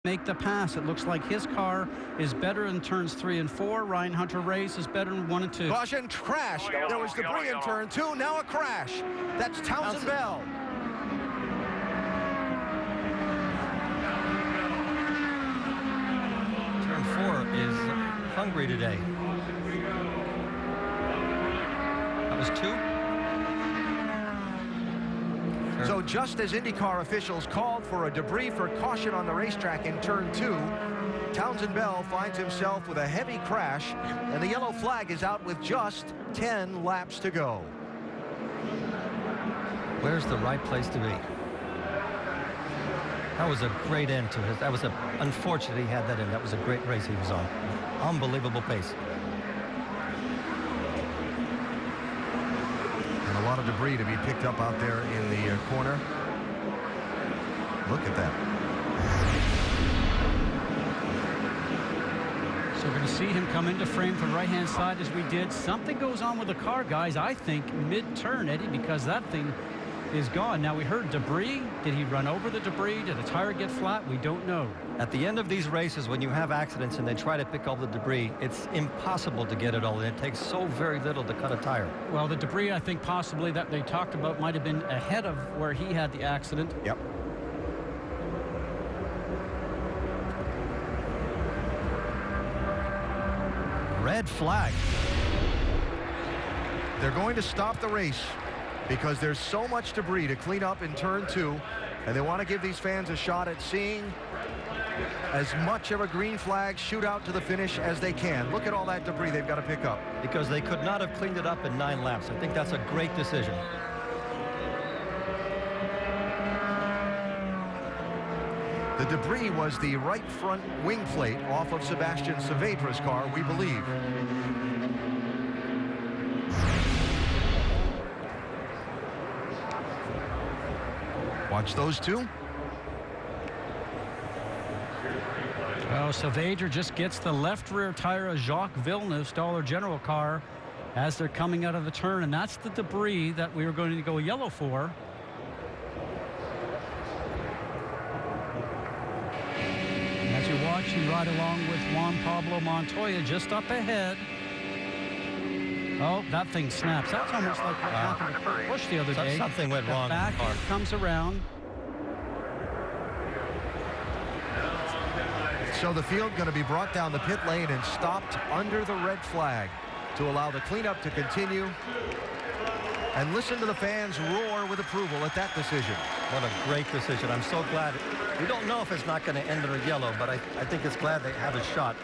make the pass. It looks like his car is better in turns 3 and 4. Ryan Hunter-Reay's is better in 1 and 2. Caution, crash. There was debris in turn 2. Now a crash. That's Townsend Bell. Turn 4 is hungry today. That was 2. So just as IndyCar officials called for a debris for caution on the racetrack in turn 2, Townsend Bell finds himself with a heavy crash, and the yellow flag is out with just 10 laps to go. Where's the right place to be? That was a great end to his. That was unfortunate he had that end. That was a great race he was on. Unbelievable pace. And a lot of debris to be picked up out there in the corner. Look at that. So we're going to see him come into frame from the right-hand side as we did. Something goes on with the car, guys, I think, mid-turn, Eddie, because that thing is gone. Now, we heard debris. Did he run over the debris? Did a tire get flat? We don't know. At the end of these races, when you have accidents and they try to pick all the debris, it's impossible to get it all in. It takes so very little to cut a tire. Well, the debris, I think, possibly that they talked about might have been ahead of where he had the accident. Yep. Red flag. They're going to stop the race because there's so much debris to clean up in turn 2, and they want to give these fans a shot at seeing as much of a green flag shootout to the finish as they can. Look at all that debris they've got to pick up. Because they could not have cleaned it up in 9 laps. I think that's a great decision. The debris was the right front wing plate off of Sebastian Saavedra's car, we believe. Watch those two. Well, Saavedra just gets the left rear tire of Jacques Villeneuve's Dollar General car as they're coming out of the turn, and that's the debris that we were going to go yellow for. And as you watch and ride along with Juan Pablo Montoya just up ahead. Oh, that thing snaps. That's almost like what happened to Kurt Busch the other day. Something went wrong. Back comes around. So the field going to be brought down the pit lane and stopped under the red flag to allow the cleanup to continue. And listen to the fans roar with approval at that decision. What a great decision. I'm so glad. We don't know if it's not going to end in a yellow, but I think it's glad they have a shot.